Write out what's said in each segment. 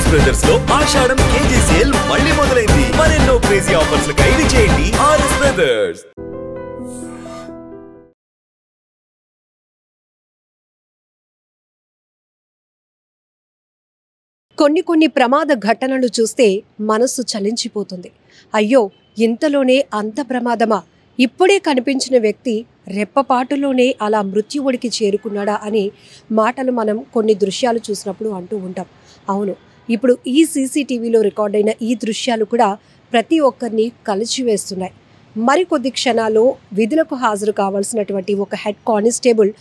RS brothers లో ఆషాఢం KG sale మళ్ళీ మొదలైంది. మరెన్నో క్రేజీ ఆఫర్స్ ఖైదీ చేయండి ఆర్ఎస్ బ్రదర్స్. కొన్ని ప్రమాద ఘటనలు చూస్తే మనసు చలించిపోతుంది. అయ్యో, ఇంతలోనే అంత ప్రమాదమా? ఇప్పుడే కనిపించిన వ్యక్తి రెప్పపాటులోనే అలా మృత్యువుడికి చేరుకున్నాడా అని మాటలు మనం కొన్ని దృశ్యాలు చూసినప్పుడు అంటూ ఉంటాం. అవును, ఇప్పుడు ఈ సీసీటీవీలో రికార్డైన ఈ దృశ్యాలు కూడా ప్రతి ఒక్కరిని కలిచివేస్తున్నాయి. మరికొద్ది క్షణాల్లో విధులకు హాజరు కావాల్సినటువంటి ఒక హెడ్ కానిస్టేబుల్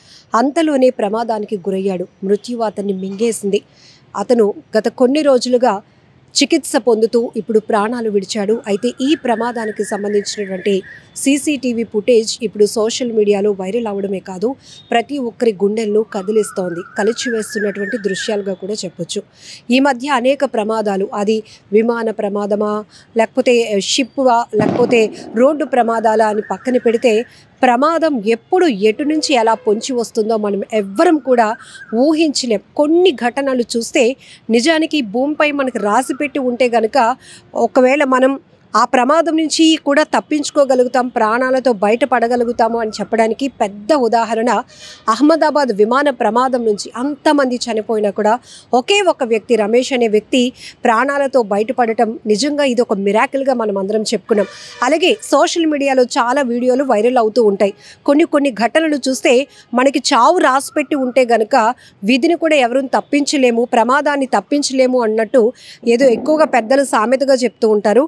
అంతలోనే ప్రమాదానికి గురయ్యాడు. మృత్యువు అతన్ని మింగేసింది. అతను గత కొన్ని రోజులుగా చికిత్స పొందుతూ ఇప్పుడు ప్రాణాలు విడిచాడు. అయితే ఈ ప్రమాదానికి సంబంధించినటువంటి సీసీటీవీ ఫుటేజ్ ఇప్పుడు సోషల్ మీడియాలో వైరల్ అవడమే కాదు, ప్రతి ఒక్కరి గుండెలను కదిలిస్తోంది. కలిచివేస్తున్నటువంటి దృశ్యాలుగా కూడా చెప్పొచ్చు. ఈ మధ్య అనేక ప్రమాదాలు, అది విమాన ప్రమాదమా, లేకపోతే షిప్వా, లేకపోతే రోడ్డు ప్రమాదాలా అని పక్కన పెడితే ప్రమాదం ఎప్పుడు ఎటు నుంచి ఎలా పొంచి వస్తుందో మనం ఎవ్వరం కూడా ఊహించలేం. కొన్ని ఘటనలు చూస్తే నిజానికి భూమిపై మనకు రాసిపెట్టి ఉంటే గనక ఒకవేళ మనం ఆ ప్రమాదం నుంచి కూడా తప్పించుకోగలుగుతాం, ప్రాణాలతో బయటపడగలుగుతాము అని చెప్పడానికి పెద్ద ఉదాహరణ అహ్మదాబాద్ విమాన ప్రమాదం నుంచి అంతమంది చనిపోయినా కూడా ఒకే ఒక వ్యక్తి, రమేష్ అనే వ్యక్తి ప్రాణాలతో బయటపడటం నిజంగా ఇది ఒక మిరాకిల్గా మనం అందరం చెప్పుకున్నాం. అలాగే సోషల్ మీడియాలో చాలా వీడియోలు వైరల్ అవుతూ ఉంటాయి. కొన్ని ఘటనలు చూస్తే మనకి చావు రాసిపెట్టి ఉంటే గనక విధిని కూడా ఎవరూ తప్పించలేము, ప్రమాదాన్ని తప్పించలేము అన్నట్టు ఏదో ఎక్కువగా పెద్దలు సామెతగా చెప్తూ ఉంటారు.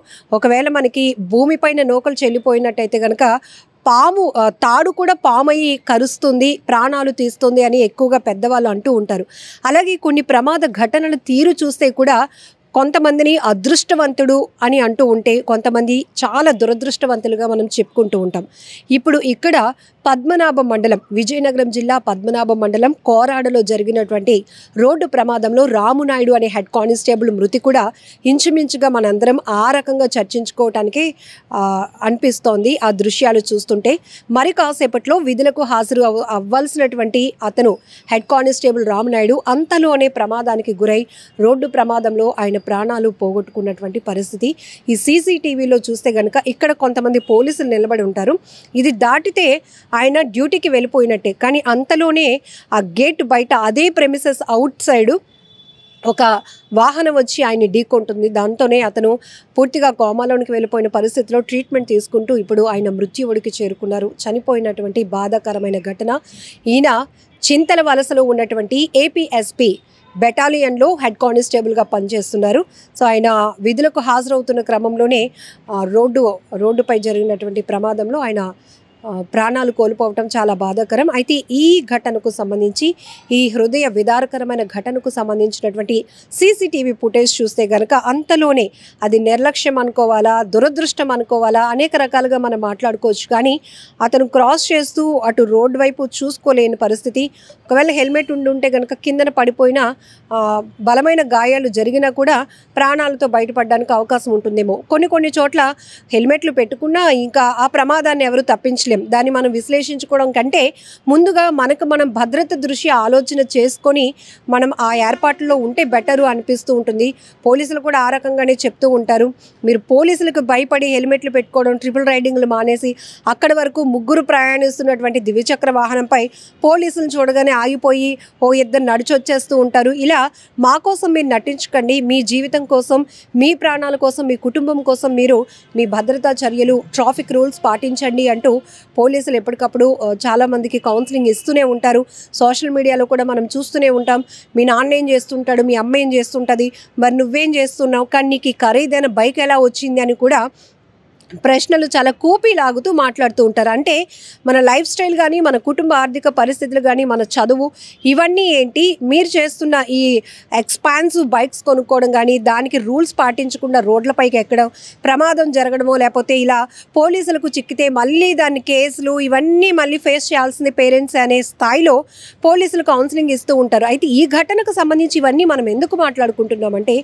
ఒకవేళ మనకి భూమిపైన నూకలు చెల్లిపోయినట్టయితే కనుక పాము తాడు కూడా పామయ్యి కరుస్తుంది, ప్రాణాలు తీస్తుంది అని ఎక్కువగా పెద్దవాళ్ళు అంటూ ఉంటారు. అలాగే కొన్ని ప్రమాద ఘటనల తీరు చూస్తే కూడా కొంతమందిని అదృష్టవంతుడు అని అంటూ ఉంటే కొంతమంది చాలా దురదృష్టవంతులుగా మనం చెప్పుకుంటూ ఉంటాం. ఇప్పుడు ఇక్కడ పద్మనాభం మండలం, విజయనగరం జిల్లా పద్మనాభం మండలం కోరాడలో జరిగినటువంటి రోడ్డు ప్రమాదంలో రామునాయుడు అనే హెడ్ కానిస్టేబుల్ మృతి కూడా ఇంచుమించుగా మనందరం ఆ రకంగా చర్చించుకోవటానికి అనిపిస్తోంది ఆ దృశ్యాలు చూస్తుంటే. మరి కాసేపట్లో విధులకు హాజరు అవ్వాల్సినటువంటి అతను హెడ్ కానిస్టేబుల్ రామునాయుడు అంతలోనే ప్రమాదానికి గురై రోడ్డు ప్రమాదంలో ఆయన ప్రాణాలు పోగొట్టుకున్నటువంటి పరిస్థితి ఈ సీసీటీవీలో చూస్తే గనక ఇక్కడ కొంతమంది పోలీసులు నిలబడి ఉంటారు. ఇది దాటితే ఆయన డ్యూటీకి వెళ్ళిపోయినట్టే. కానీ అంతలోనే ఆ గేట్ బయట అదే ప్రెమిసెస్ అవుట్ సైడ్ ఒక వాహనం వచ్చి ఆయన్ని ఢీకొంటుంది. దాంతోనే అతను పూర్తిగా కోమాలోనికి వెళ్ళిపోయిన పరిస్థితిలో ట్రీట్మెంట్ తీసుకుంటూ ఇప్పుడు ఆయన మృత్యువుడికి చేరుకున్నారు. చనిపోయినటువంటి బాధాకరమైన ఘటన. ఈయన చింతల వలసలో ఉన్నటువంటి ఏపీఎస్పీ బెటాలియన్లో హెడ్ కానిస్టేబుల్గా పనిచేస్తున్నారు. సో ఆయన విధులకు హాజరవుతున్న క్రమంలోనే రోడ్డుపై జరిగినటువంటి ప్రమాదంలో ఆయన ప్రాణాలు కోల్పోవటం చాలా బాధాకరం. అయితే ఈ ఘటనకు సంబంధించి, ఈ హృదయ విదారకరమైన ఘటనకు సంబంధించినటువంటి సీసీటీవీ ఫుటేజ్ చూస్తే కనుక అంతలోనే అది నిర్లక్ష్యం అనుకోవాలా, దురదృష్టం అనుకోవాలా, అనేక రకాలుగా మనం మాట్లాడుకోవచ్చు. కానీ అతను క్రాస్ చేస్తూ అటు రోడ్డు వైపు చూసుకోలేని పరిస్థితి. ఒకవేళ హెల్మెట్ ఉంటే కనుక కిందన పడిపోయినా బలమైన గాయాలు జరిగినా కూడా ప్రాణాలతో బయటపడడానికి అవకాశం ఉంటుందేమో. కొన్ని చోట్ల హెల్మెట్లు పెట్టుకున్నా ఇంకా ఆ ప్రమాదాన్ని ఎవరు తప్పించలేరు. దాన్ని మనం విశ్లేషించుకోవడం కంటే ముందుగా మనం భద్రత దృష్ట్యా ఆలోచన చేసుకొని మనం ఆ ఏర్పాట్లలో ఉంటే బెటరు అనిపిస్తూ ఉంటుంది. పోలీసులు కూడా ఆ రకంగానే చెప్తూ ఉంటారు. మీరు పోలీసులకు భయపడి హెల్మెట్లు పెట్టుకోవడం, ట్రిపుల్ రైడింగ్లు మానేసి అక్కడి వరకు ముగ్గురు ప్రయాణిస్తున్నటువంటి ద్విచక్ర వాహనంపై పోలీసులు చూడగానే ఆగిపోయి ఇద్దరు నడిచి వచ్చేస్తూ ఉంటారు. ఇలా మా కోసం మీరు నటించకండి, మీ జీవితం కోసం, మీ ప్రాణాల కోసం, మీ కుటుంబం కోసం మీరు మీ భద్రతా చర్యలు, ట్రాఫిక్ రూల్స్ పాటించండి అంటూ పోలీసులు ఎప్పటికప్పుడు చాలామందికి కౌన్సిలింగ్ ఇస్తూనే ఉంటారు. సోషల్ మీడియాలో కూడా మనం చూస్తూనే ఉంటాం. మీ నాన్న ఏం చేస్తుంటాడు, మీ అమ్మ ఏం చేస్తుంటుంది, మరి నువ్వేం చేస్తున్నావు, కానీ నీకు ఖరీదైన బైక్ ఎలా వచ్చింది అని కూడా ప్రశ్నలు చాలా కూపీలాగుతూ మాట్లాడుతూ ఉంటారు. అంటే మన లైఫ్ స్టైల్ కానీ, మన కుటుంబ ఆర్థిక పరిస్థితులు కానీ, మన చదువు, ఇవన్నీ ఏంటి, మీరు చేస్తున్న ఈ ఎక్స్పాన్సివ్ బైక్స్ కొనుక్కోవడం కానీ, దానికి రూల్స్ పాటించకుండా రోడ్లపైకి ఎక్కడం, ప్రమాదం జరగడమో, లేకపోతే ఇలా పోలీసులకు చిక్కితే మళ్ళీ దాన్ని కేసులు ఇవన్నీ మళ్ళీ ఫేస్ చేయాల్సింది పేరెంట్స్ అనే స్థాయిలో పోలీసులు కౌన్సిలింగ్ ఇస్తూ ఉంటారు. అయితే ఈ ఘటనకు సంబంధించి ఇవన్నీ మనం ఎందుకు మాట్లాడుకుంటున్నామంటే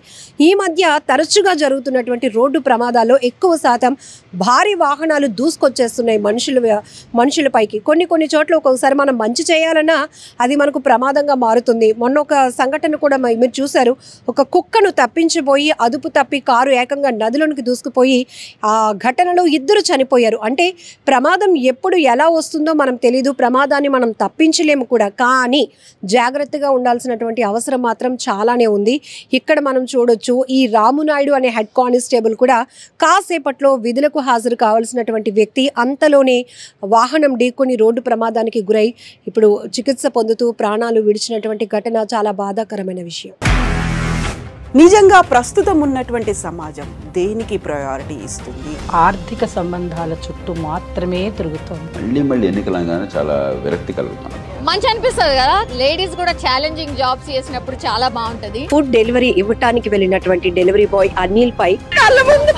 ఈ మధ్య తరచుగా జరుగుతున్నటువంటి రోడ్డు ప్రమాదాల్లో ఎక్కువ శాతం భారీ వాహనాలు దూసుకొచ్చేస్తున్నాయి మనుషులపైకి. కొన్ని చోట్ల ఒక్కొక్కసారి మనం మంచి చేయాలన్నా అది మనకు ప్రమాదంగా మారుతుంది. మొన్న ఒక సంఘటన కూడా మీరు చూశారు. ఒక కుక్కను తప్పించిపోయి అదుపు తప్పి కారు ఏకంగా నదిలోనికి దూసుకుపోయి ఆ ఘటనలో 2 చనిపోయారు. అంటే ప్రమాదం ఎప్పుడు ఎలా వస్తుందో మనం తెలీదు, ప్రమాదాన్ని మనం తప్పించలేము కూడా. కానీ జాగ్రత్తగా ఉండాల్సినటువంటి అవసరం మాత్రం చాలానే ఉంది. ఇక్కడ మనం చూడొచ్చు, ఈ రామునాయుడు అనే హెడ్ కానిస్టేబుల్ కూడా కాసేపట్లో విధులకు హాజరు కావాల్సినటువంటి వ్యక్తి అంతలోనే వాహనం ఢీకొని రోడ్డు ప్రమాదానికి గురై ఇప్పుడు చికిత్స పొందుతూ ప్రాణాలు విడిచినటువంటి ఘటన చాలా బాధాకరమైన విషయం. నిజంగా ప్రస్తుతం ఉన్నటువంటి సమాజం దేనికి ప్రయారిటీ ఇస్తుంది? ఆర్థిక సంబంధాల చుట్టూ మాత్రమే తిరుగుతోంది. మళ్ళీ ఎన్నికలంగానే చాలా విరక్తి కలుగుతాను. మంచి అనిపిస్తుంది కదా, లేడీస్ కూడా ఛాలెంజింగ్ జాబ్స్ చేసినప్పుడు చాలా బాగుంటది. ఫుడ్ డెలివరీ ఇవ్వటానికి వెళ్ళినటువంటి డెలివరీ బాయ్ అనిల్ పై కళ్ళ ముందు